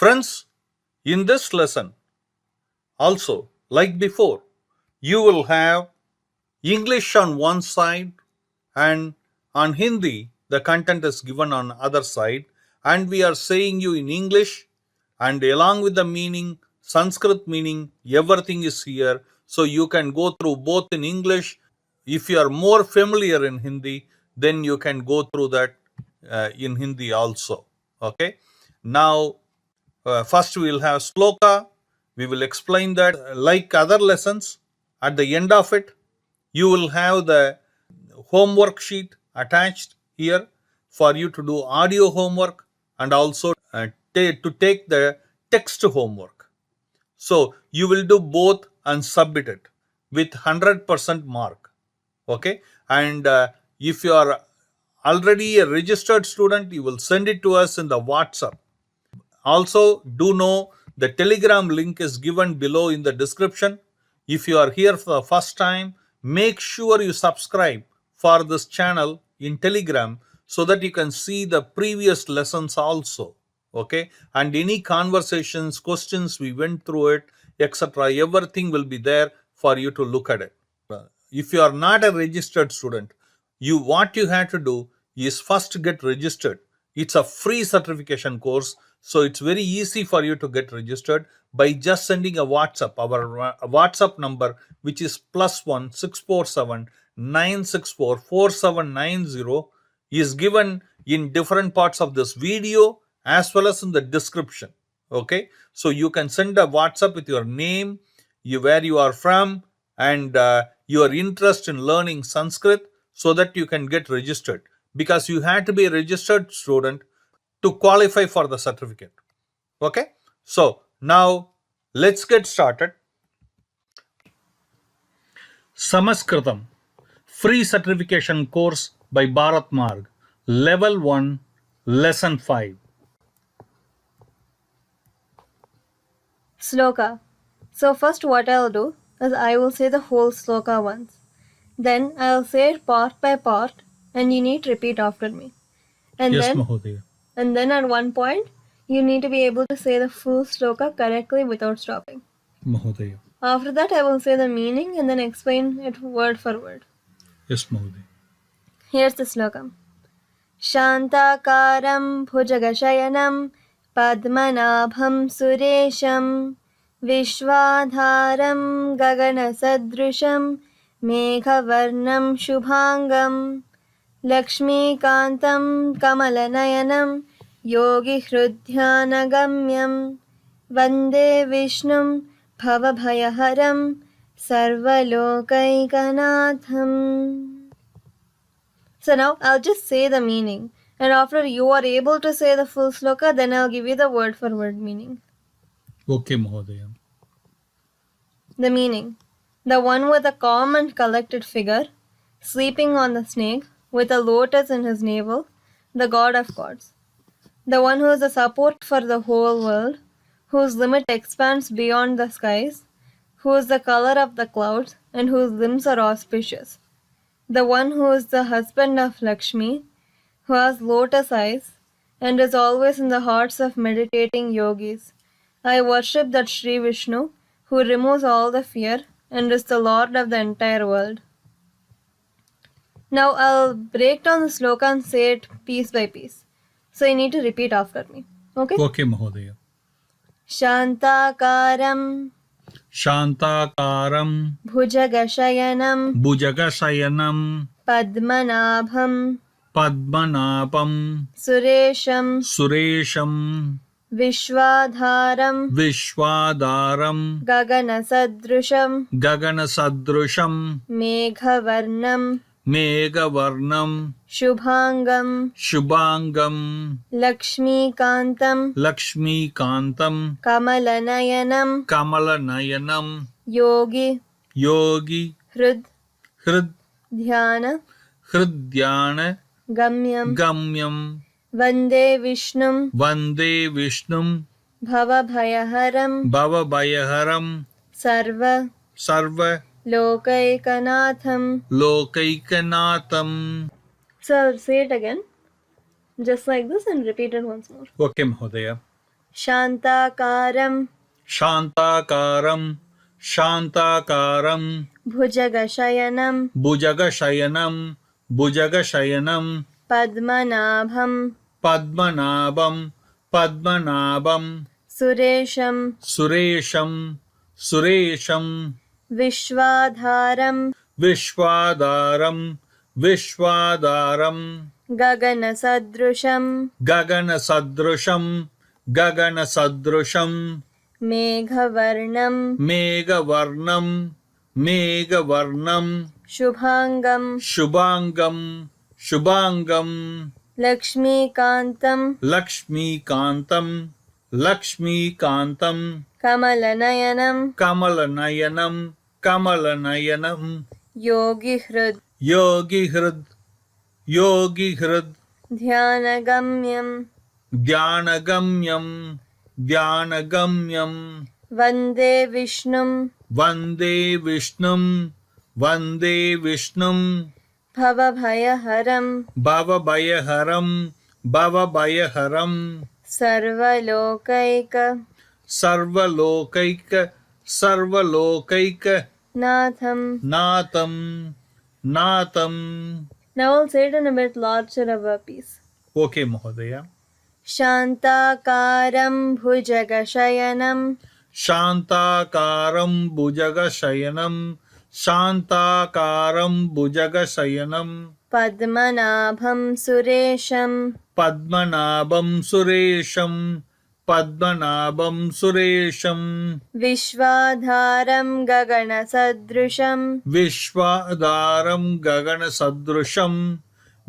Friends, in this lesson, also, like before, you will have English on one side, and on Hindi, the content is given on other side, and we are saying you in English, and along with the meaning, Sanskrit meaning, everything is here. So you can go through both in English. If you are more familiar in Hindi, then you can go through that in Hindi also. Okay. Now, first we will have Sloka. We will explain that like other lessons. At the end of it, you will have the homework sheet attached here for you to do audio homework and also to take the text homework. So you will do both and submit it with 100% mark. Okay. And if you are already a registered student, you will send it to us in the WhatsApp. Also, do know the Telegram link is given below in the description. If you are here for the first time, make sure you subscribe for this channel in Telegram so that you can see the previous lessons also. Okay, and any conversations, questions we went through it, etc., everything will be there for you to look at it. If you are not a registered student, what you have to do is first get registered. It's a free certification course, so it's very easy for you to get registered by just sending a WhatsApp. Our WhatsApp number, which is +1 647 964 4790, is given in different parts of this video as well as in the description. Okay, so you can send a WhatsApp with your name, where you are from, and your interest in learning Sanskrit, so that you can get registered, because you have to be a registered student to qualify for the certificate. Okay, so now let's get started. Samaskritam free certification course by Bharat Marg, level 1, lesson 5. Sloka. So first what I'll do is I will say the whole sloka once. Then I'll say it part by part and you need to repeat after me. And Yes, then Mahodaya. And then at one point you need to be able to say the full sloka correctly without stopping. Mahodaya. After that I will say the meaning and then explain it word for word. Yes, Mahodaya. Here's the slokam. Shantakaram bhujagashayanam padmanabham suresham vishwadharam gaganasadrusham meghavarnam shubhangam lakshmikantam kamalanayanam yogi hrudhyanagamyam vande vishnum bhavabhayaharam sarvalokaikanaatham. So now I'll just say the meaning, and after you are able to say the full sloka, then I'll give you the word for word meaning. Okay, Mahodaya. The meaning: the one with a calm and collected figure, sleeping on the snake, with a lotus in his navel, the god of gods. The one who is a support for the whole world, whose limit expands beyond the skies, who is the color of the clouds, and whose limbs are auspicious. The one who is the husband of Lakshmi, who has lotus eyes, and is always in the hearts of meditating yogis. I worship that Sri Vishnu, who removes all the fear and is the Lord of the entire world. Now I'll break down the sloka and say it piece by piece. So you need to repeat after me. Okay? Okay, Mahodaya. Shantakaram Shantakaram Bhujagashayanam Bhujagashayanam Padmanabham Padmanabham Suresham Suresham Vishwadharam Vishwadaram Gaganasadrusham Gaganasadrusham Meghavarnam Meghavarnam Shubhangam Shubhangam Lakshmikantam Lakshmikantam Kamalanayanam Kamalanayanam Yogi Yogi Hrud Hridyana Gamyam Gamyam Vande Vishnum Vande Vishnum Bhavabhayaharam Bhavabhayaharam Sarva Lokaikanatham. Lokaikanatham. So I'll say it again, just like this, and repeat it once more. Okay, Mahodaya. Shantakaram. Shantakaram. Shantakaram. Bhujagashayanam. Bhujagashayanam. Bhujagashayanam. Padmanabham. Padmanabham. Padmanabham. Suresham. Suresham. Suresham. Vishwadharam. Vishwadaram. Vishwadaram. Gaganasadrusham. Gagana Sadrusham. Gagana Sadrusham. Meghavarnam. Meghavarnam. Meghavarnam. Shubhangam. Shubhangam. Shubhangam. Lakshmikantam. Lakshmikantam. Lakshmikantam. Kamalanayanam. Kamalanayanam. Kamalanayanam. Yogihrid. Yogihrid. Yogihrid. Dhyanagamyam. Dhyanagамyam. Dhyanagамyam. Vande Vishnum. Vande Vishnum. Vande Vishnum. Bhavabhayaharam. Bhavabhayaharam. Bhavabhayaharam. Sarvalokaika. Sarvalokaika. Sarvalokaika. Natham. Natam. Natam. Now I'll say it in a bit larger of a piece. Okay, Mahodaya. Shantakaram bhujagashayanam. Shantakaram Bhujagashayanam. Shantakaram Bhujagashayanam. Padmanabham suresham. Padmanabham Suresham. Padmanabham Suresham. Vishwadharam gaganasadrusham. Vishwadaram Gagana Sadrusham.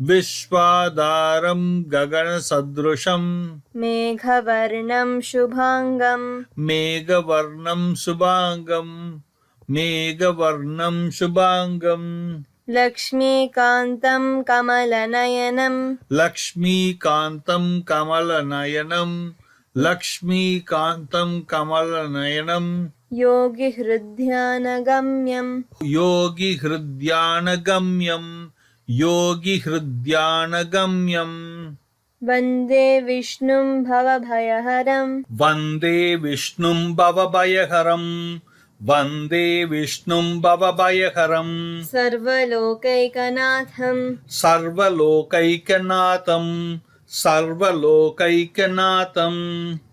Vishwadaram Gagana Sadrusham. Meghavarnam shubhangam. Meghavarnam Subhangam. Meghavarnam Subhangam. Lakshmikantam kamalanayanam. Lakshmikantam Kamalanayanam. Lakshmikantam Kamalanayanam. Yogi hridyanagamyam. Yogi Hridyanagamyam. Yogi Hridyanagamyam. Vande Vishnum bhavabhayaharam. Vande Vishnum Bhavabhayaharam. Vande Vishnum Bhavabhayaharam. Sarvalokaikanaatham. Sarvalokaikanatham. Sarvalokaikanatham.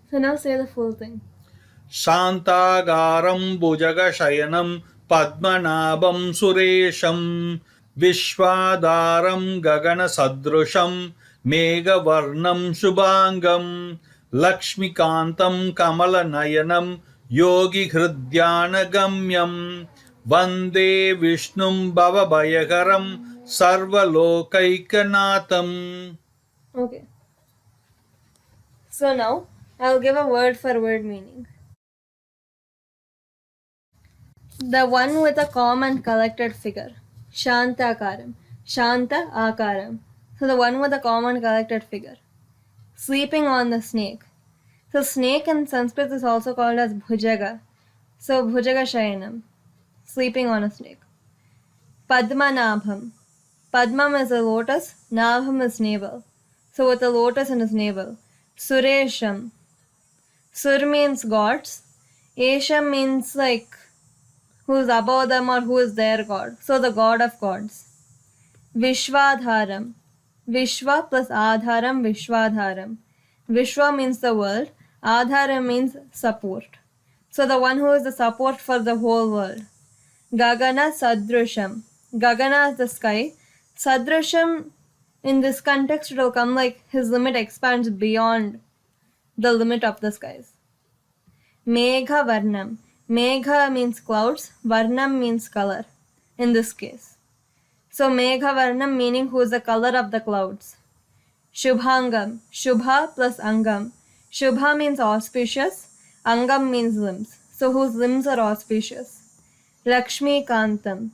So now say the full thing. Shantagaram Bhujagashayanam. Padmanabham Suresham. Vishwadaram Gagana Sadrusham. Meghavarnam Shubhangam. Lakshmikantam Kamalanayanam. Yogi Hridyanagamyam. Vande Vishnum Bhavabhayaharam. Sarvalokaikanatham. Okay. So now I'll give a word for word meaning. The one with a calm and collected figure. Shantakaram. Shanta akaram. So the one with a calm and collected figure. Sleeping on the snake. So snake in Sanskrit is also called as bhujaga. So bhujaga shayanam. Sleeping on a snake. Padmanabham. Padmam is a lotus, Nabham is navel. So with a lotus in his navel. Suresham. Sur means gods. Esham means like who is above them or who is their god. So the god of gods. Vishwadharam. Vishwa plus Adharam, Vishwadharam. Vishwa means the world. Adharam means support. So the one who is the support for the whole world. Gagana Sadrusham. Gagana is the sky. Sadrusham, in this context, it will come like his limit expands beyond the limit of the skies. Megha Varnam. Megha means clouds. Varnam means color in this case. So Megha Varnam meaning who is the color of the clouds. Shubhangam. Shubha plus Angam. Shubha means auspicious. Angam means limbs. So whose limbs are auspicious. Lakshmi Kantam.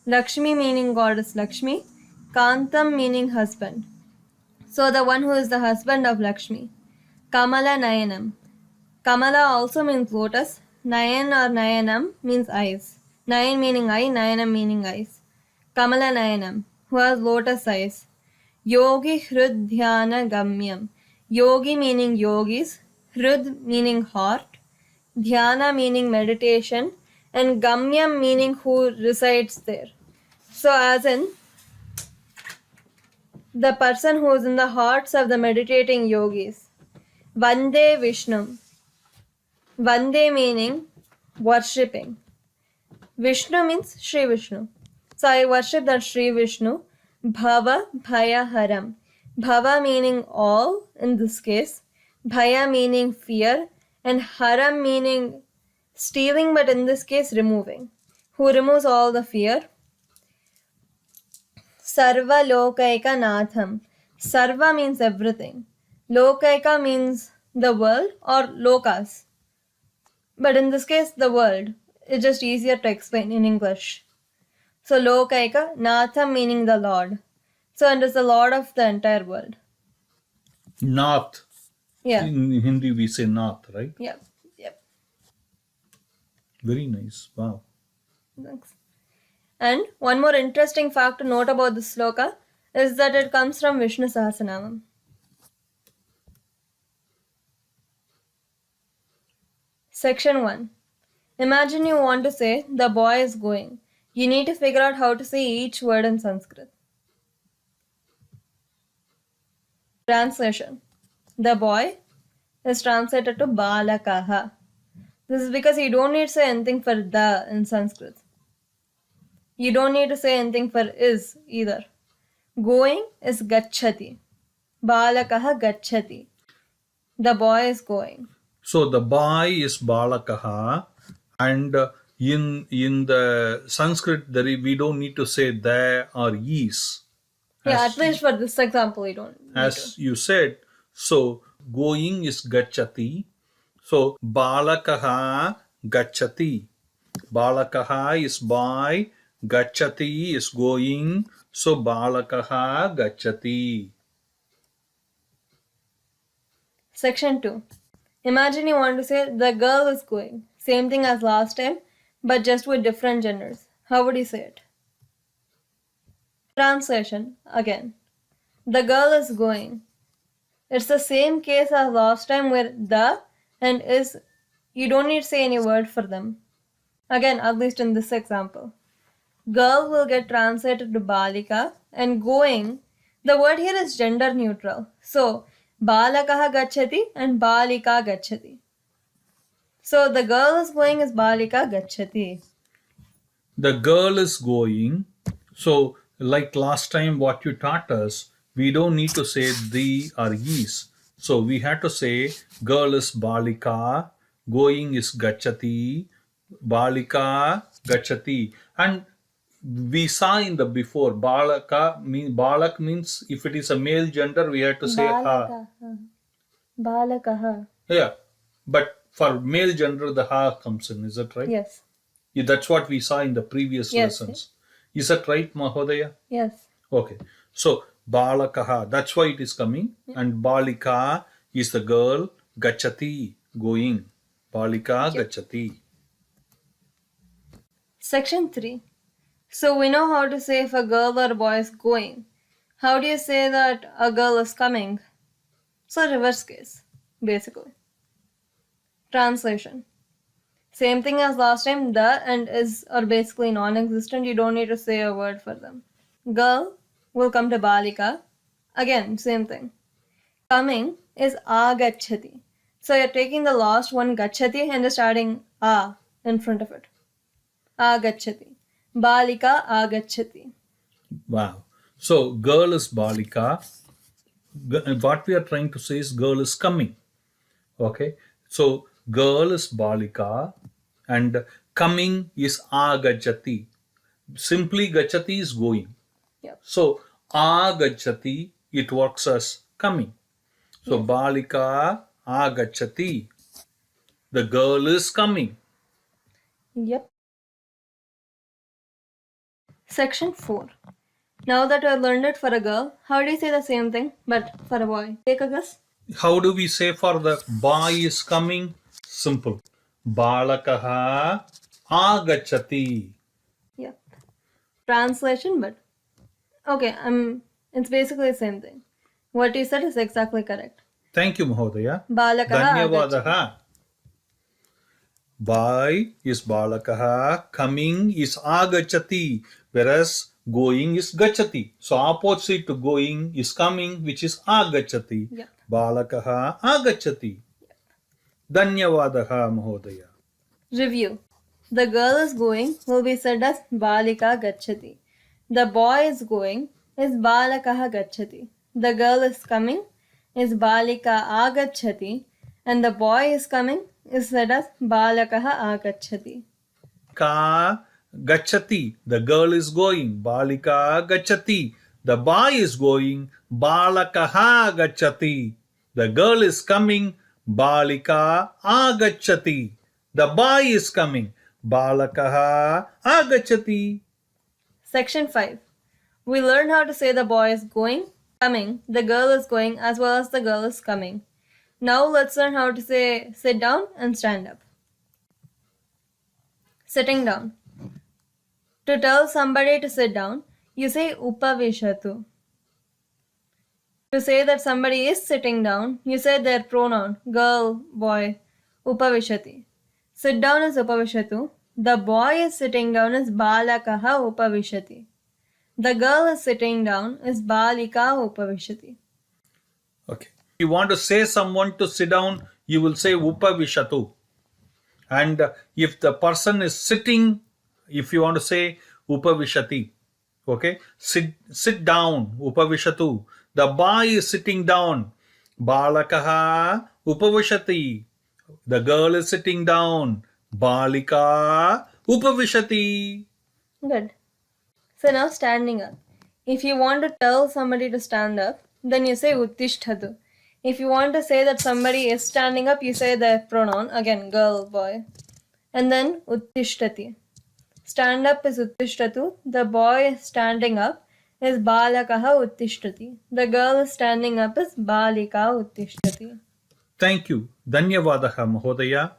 Lakshmi meaning goddess Lakshmi. Kantam meaning husband. So the one who is the husband of Lakshmi. Kamala Nayanam. Kamala also means lotus. Nayan or Nayanam means eyes. Nayan meaning eye, Nayanam meaning eyes. Kamala Nayanam, who has lotus eyes. Yogi Hridyana Gamyam. Yogi meaning yogis. Hrud meaning heart, Dhyana meaning meditation, and Gamyam meaning who resides there. So, as in the person who is in the hearts of the meditating yogis. Vande Vishnu. Vande meaning worshipping. Vishnu means Sri Vishnu. So I worship that Sri Vishnu. Bhava Bhaya Haram. Bhava meaning all in this case. Bhaya meaning fear. And Haram meaning stealing, but in this case removing. Who removes all the fear. Sarva Lokaika Natham. Sarva means everything. Lokaika means the world or lokas. But in this case, the world. It's just easier to explain in English. So Lokaika, Natham meaning the Lord. So it is the Lord of the entire world. Nath. Yeah. In Hindi we say Nath, right? Yep. Yep. Very nice. Wow. Thanks. And one more interesting fact to note about this sloka is that it comes from Vishnu Sahasranamam. Section 1. Imagine you want to say, the boy is going. You need to figure out how to say each word in Sanskrit. Translation. The boy is translated to Balakaha. This is because you don't need to say anything for the in Sanskrit. You don't need to say anything for is either. Going is Gachati. Balakaha Gachati. The boy is going. So the boy is Balakaha, and in the Sanskrit we don't need to say there or is. Yeah, As at least for this example, you don't need as to. you said, so going is Gachati. So Balakaha Gachati. Balakaha is boy, Gachati is going. So Balakaha Gachati. Section 2. Imagine you want to say the girl is going. Same thing as last time, but just with different genders. How would you say it? Translation again. The girl is going. It's the same case as last time where the and is, you don't need to say any word for them. Again, at least in this example. Girl will get translated to Balika, and going, the word here is gender neutral. So, Balakaha gachati and Balika gachati. So, the girl is going is Balika gachati. The girl is going. So, like last time, what you taught us, we don't need to say the or is. So, we had to say girl is Balika, going is Gachati, Balika Gachati. And we saw in the before, Balak means if it is a male gender, we have to say ha. Balakaha. Balakaha. Yeah. But for male gender, the ha comes in, is that right? Yes. Yeah, that's what we saw in the previous Yes. lessons. Is that right, Mahodaya? Yes. Okay. So, Balakaha, that's why it is coming. And Balika is the girl, Gachati, going. Balika Gachati. Section 3. So we know how to say if a girl or a boy is going. How do you say that a girl is coming? So reverse case, basically. Translation. Same thing as last time, the and is are basically non-existent. You don't need to say a word for them. Girl will come to Balika. Again, same thing. Coming is agachati. So you're taking the last one gachati and just adding a in front of it. Agachati. Balika agachati. Wow. So, girl is Balika. What we are trying to say is girl is coming. Okay. So, girl is Balika and coming is Agachati. Simply Gachati is going. Yep. So, Agachati, it works as coming. So, Yes. Balika Agachati. The girl is coming. Yep. Section 4. Now that I learned it for a girl, how do you say the same thing but for a boy? Take a guess. How do we say for the boy is coming? Simple. Balakaha Agachati. Yep. Translation, but okay, it's basically the same thing. What you said is exactly correct. Thank you, Mahodaya. Balakaha agachati. Dhanyavadaha. By is balakaha, coming is agachati, whereas going is gachati. So opposite to going is coming, which is agachati. Yep. Balakaha agachati. Dhanyavadaha, Mahodaya. Review. The girl is going will be said as Balika gachati. The boy is going is Balakaha gachati. The girl is coming is Balika agachati. And the boy is coming is said as Balakaha agachati. Ka gachati. The girl is going. Balika gachati. The boy is going. Balakaha gachati. The girl is coming. Balika agachati. The boy is coming. Balakaha agachati. Section 5. We learn how to say the boy is going, coming, the girl is going, as well as the girl is coming. Now let's learn how to say sit down and stand up. Sitting down. To tell somebody to sit down, you say upavishatu. To say that somebody is sitting down, you say their pronoun, girl, boy, upavishati. Sit down is upavishatu. The boy is sitting down is balakaha upavishati. The girl is sitting down is balika upavishati. Okay. If you want to say someone to sit down, you will say upavishatu. And if the person is sitting, if you want to say upavishati, okay, sit down, upavishatu. The boy is sitting down, balakaha upavishati. The girl is sitting down, balika upavishati. Good. So now standing up. If you want to tell somebody to stand up, then you say uttishtatu. If you want to say that somebody is standing up, you say their pronoun, again girl, boy. And then uttishtati. Stand up is uttishtatu. The boy standing up is balakaha uttishtati. The girl is standing up is balika uttishtati. Thank you. Dhanyavadaha, Mahodaya.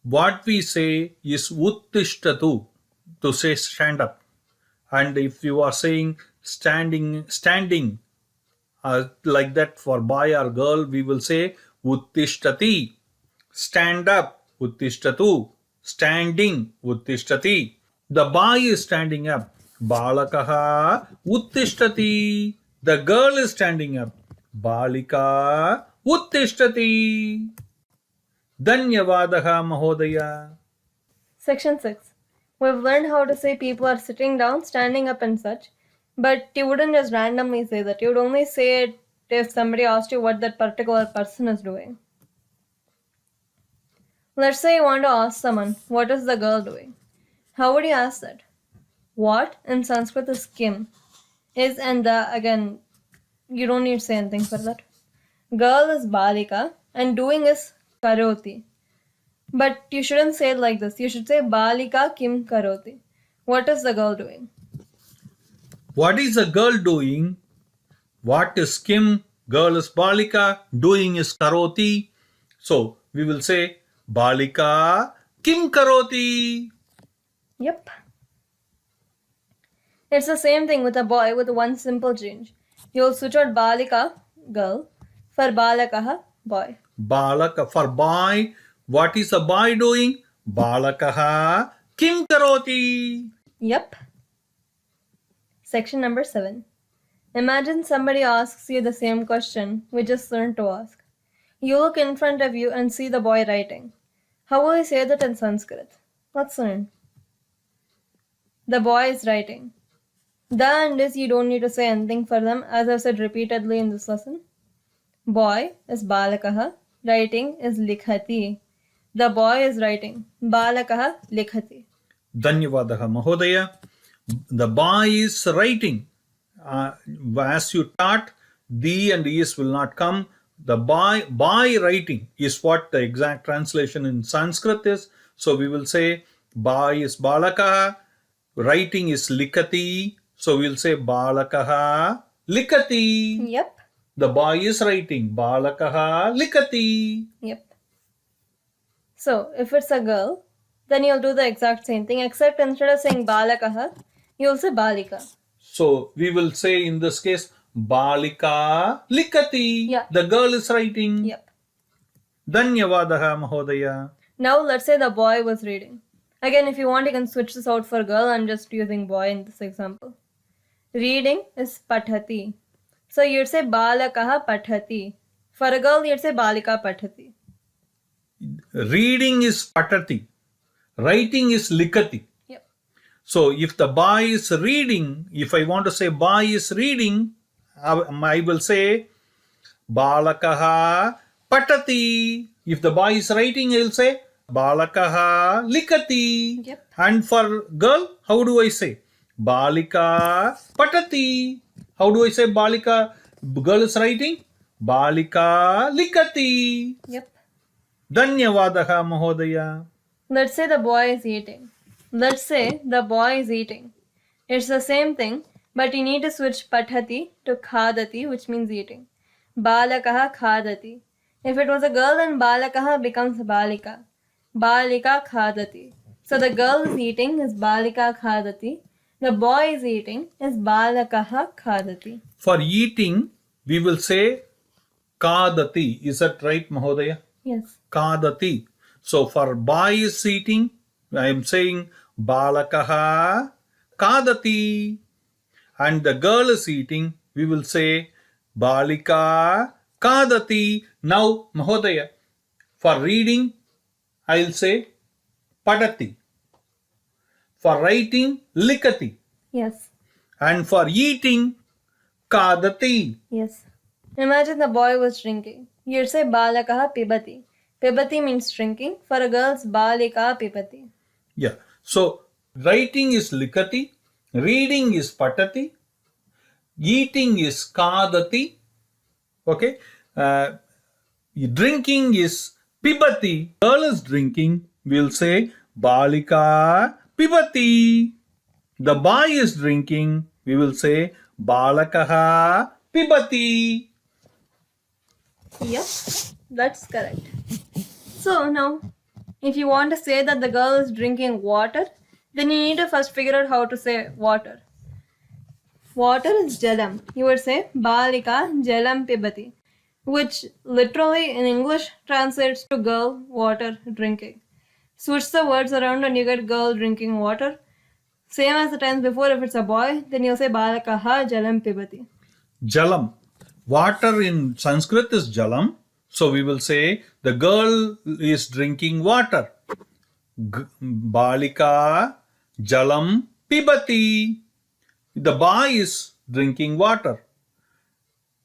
What we say is uttishtatu, to say stand up. And if you are saying standing, like that for boy or girl, we will say uttishtati. Stand up, uttishtatu. Standing, uttishtati. The boy is standing up. Balakaha uttishtati. The girl is standing up. Balika uttishtati. Dhanyavadaha, Mahodaya. Section 6. We've learned how to say people are sitting down, standing up, and such. But you wouldn't just randomly say that. You would only say it if somebody asked you what that particular person is doing. Let's say you want to ask someone, what is the girl doing? How would you ask that? What in Sanskrit is kim. Is and the, again, you don't need to say anything for that. Girl is balika and doing is karoti. But you shouldn't say it like this. You should say balika kim karoti. What is the girl doing? What is the girl doing? What is kim? Girl is balika. Doing is karoti. So we will say balika kim karoti. Yep. It's the same thing with a boy with one simple change. You'll switch out balika, girl, for balakaha, boy. Balaka for boy. What is the boy doing? Balakaha kim karoti. Yep. Section number 7. Imagine somebody asks you the same question we just learned to ask. You look in front of you and see the boy writing. How will you say that in Sanskrit? Let's learn. The boy is writing. The and is you don't need to say anything for them, as I've said repeatedly in this lesson. Boy is balakaha, writing is likhati. The boy is writing. Balakaha likhati. Dhanyavadaha, Mahodaya. The boy is writing. As you taught, the and is will not come. The boy writing is what the exact translation in Sanskrit is. So we will say boy is balakaha, writing is likati. So we will say balakaha likati. Yep. The boy is writing. Balakaha likati. Yep. So, if it's a girl, then you'll do the exact same thing, except instead of saying balakaha, you'll say balika. So we will say in this case Balika likati. Yeah. The girl is writing. Yep. Dhanyavadaha Mahodaya. Now let's say the boy was reading. Again, if you want, you can switch this out for girl. I'm just using boy in this example. Reading is pathati. So you'd say balakaha pathati. For a girl, you'd say balika pathati. Reading is patati. Writing is likati. Yep. So if the boy is reading, if I want to say boy is reading, I will say balakaha patati. If the boy is writing, I will say balakaha likati. Yep. And for girl, how do I say? Balika patati. How do I say balika? Girl is writing. Balika likati. Yep. Dhanyavadaha Mahodaya. Let's say the boy is eating. Let's say the boy is eating. It's the same thing, but you need to switch pathati to khadati, which means eating. Balakaha khadati. If it was a girl, then balakaha becomes balika. Balika khadati. So the girl is eating is balika khadati. The boy is eating is balakaha khadati. For eating, we will say kadati. Is that right, Mahodaya? Yes. Kadati. So for boy is eating, I am saying balakaha kadati. And the girl is eating, we will say balika kadati. Now, Mahodaya, for reading, I will say padati. For writing, likati. Yes. And for eating, kadati. Yes. Imagine the boy was drinking. You'd say balakaha pibati. Pibati means drinking. For a girl's balika pibati. Yeah. So writing is likati, reading is patati, eating is kadati. Okay. Drinking is pibati. Girl is drinking. We'll say balika pibati. The boy is drinking. We will say balakaha pibati. Yep, that's correct. So now, if you want to say that the girl is drinking water, then you need to first figure out how to say water. Water is jalam. You would say balika jalam pibati, which literally in English translates to girl water drinking. Switch the words around and you get girl drinking water. Same as the tense before, if it's a boy, then you'll say balakaha jalam pibati. Jalam. Water in Sanskrit is jalam. So we will say the girl is drinking water. Balika jalam pibati. The boy is drinking water.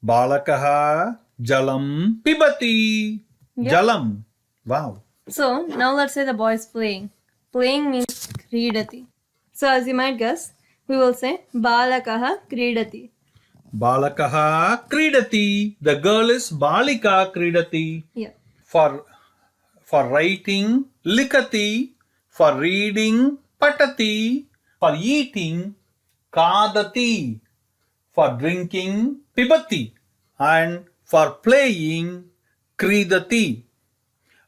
Balakaha jalam pibati. Yep. Jalam. Wow. So now let's say the boy is playing. Playing means kridati. So as you might guess, we will say balakaha kridati. Balakaha kridati. The girl is balika kridati. Yeah. For writing likati, for reading patati, for eating kadati, for drinking pibati, and for playing kridati.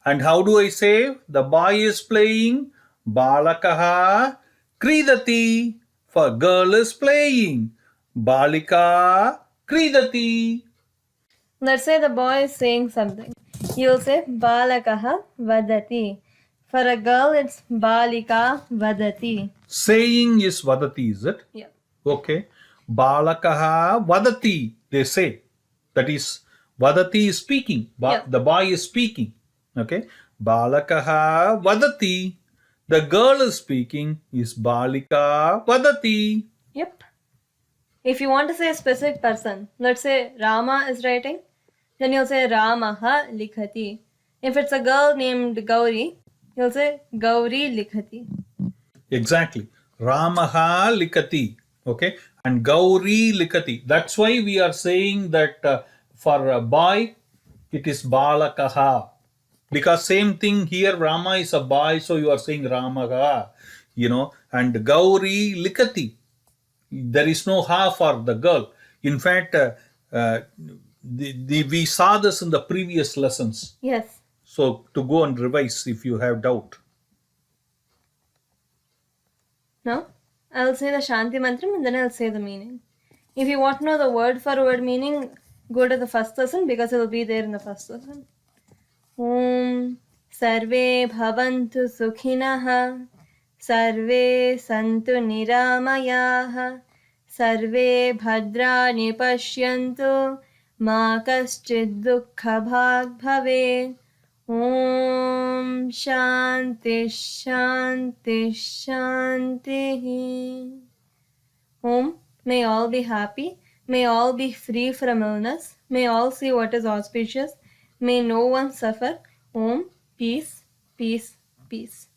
And how do I say the boy is playing? Balakaha kridati. For girl is playing. Balika kridati. Let's say the boy is saying something. You'll say balakaha vadati. For a girl, it's balika vadati. Saying is vadati, is it? Yeah. Okay. Balakaha vadati, they say. That is, vadati is speaking. Yeah. The boy is speaking. Okay. Balakaha vadati. The girl is speaking is balika vadati. Yep. If you want to say a specific person, let's say Rama is writing, then you'll say Ramaha likhati. If it's a girl named Gauri, you'll say Gauri likhati. Exactly. Ramaha likati. Okay. And Gauri likati. That's why we are saying that for a boy, it is balakaha. Because same thing here, Rama is a boy, so you are saying Ramaha. And Gauri likati. There is no ha for the girl. In fact, we saw this in the previous lessons. Yes. So to go and revise if you have doubt. Now, I'll say the Shanti Mantram and then I'll say the meaning. If you want to know the word for word meaning, go to the first lesson because it will be there in the first lesson. Om Sarve Bhavantu Sukhinah Sarve Santu Niramayah Sarve Bhadrani Pashyantu Ma Kaschid Dukkha Bhag Bhavet. Om Shanti Shanti Shanti. Om, may all be happy, may all be free from illness, may all see what is auspicious, may no one suffer. Om, peace, peace, peace.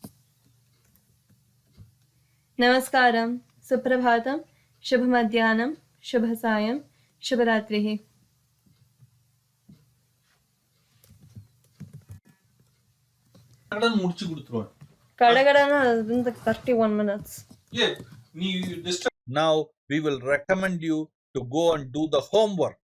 Namaskaram, Suprabhatam, Shubhamadhyanam, Shubhasayam, Shubharatrihi. முடிச்சு கொடுத்துருவேன். Kadagana has been like 31 minutes. Yeah, now we will recommend you to go and do the homework.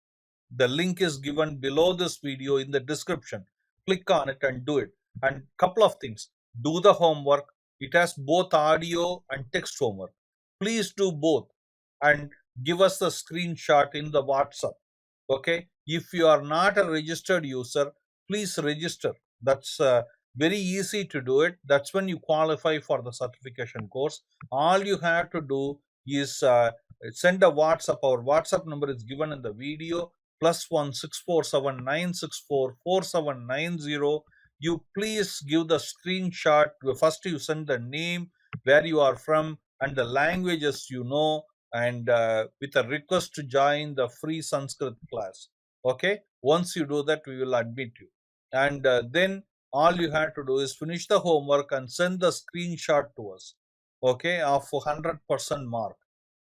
The link is given below this video in the description. Click on it and do it. And couple of things. Do the homework. It has both audio and text homework. Please do both and give us the screenshot in the WhatsApp. Okay. If you are not a registered user, please register. That's very easy to do it. That's when you qualify for the certification course. All you have to do is send a WhatsApp. Our WhatsApp number is given in the video. +1 647 964 4790. You please give the screenshot. First you send the name, where you are from, and the languages you know, and with a request to join the free Sanskrit class. Okay, once you do that, we will admit you. And then all you have to do is finish the homework and send the screenshot to us, okay, of 100% mark.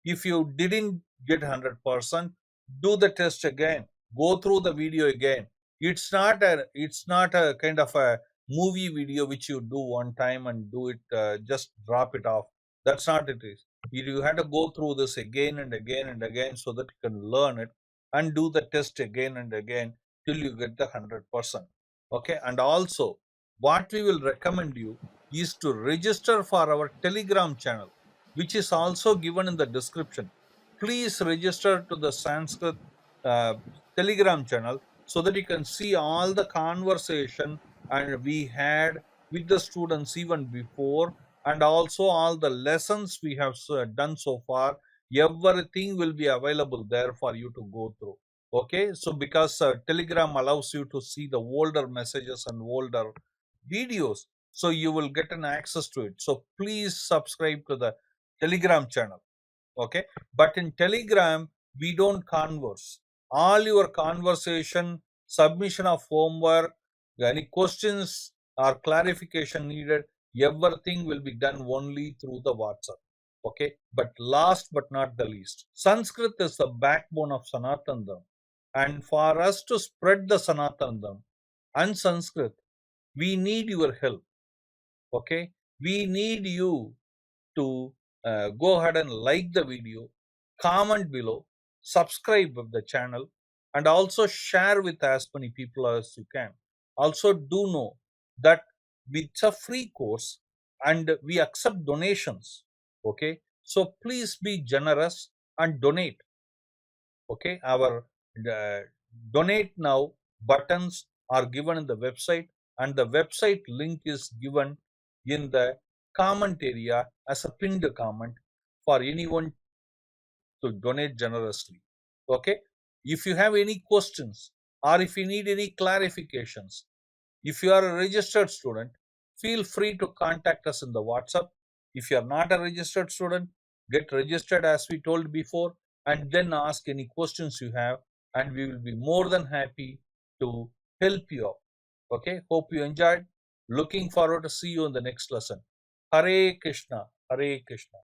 If you didn't get 100%, do the test again, go through the video again. It's not a kind of a movie video which you do one time and do it, just drop it off. That's not it is. You have to go through this again and again and again so that you can learn it and do the test again and again till you get the 100%. Okay, and also what we will recommend you is to register for our Telegram channel, which is also given in the description. Please register to the Sanskrit uh, Telegram channel so that you can see all the conversation and we had with the students even before, and also all the lessons we have done so far. Everything will be available there for you to go through. Okay, so because Telegram allows you to see the older messages and older videos, so you will get an access to it. So please subscribe to the Telegram channel. Okay, but in Telegram we don't converse. All your conversation, submission of homework, any questions or clarification needed, everything will be done only through the WhatsApp. Okay, but last but not the least, Sanskrit is the backbone of Sanatandam, and for us to spread the Sanatandam and Sanskrit, we need your help. Okay, we need you to go ahead and like the video, comment below, subscribe of the channel, and also share with as many people as you can. Also do know that it's a free course and we accept donations. Okay, so please be generous and donate. Okay, our donate now buttons are given in the website, and the website link is given in the comment area as a pinned comment for anyone to donate generously. Okay, if you have any questions or if you need any clarifications, if you are a registered student, feel free to contact us in the WhatsApp. If you are not a registered student, get registered as we told before, and then ask any questions you have, and we will be more than happy to help you out. Okay, hope you enjoyed. Looking forward to see you in the next lesson. Hare Krishna, Hare Krishna.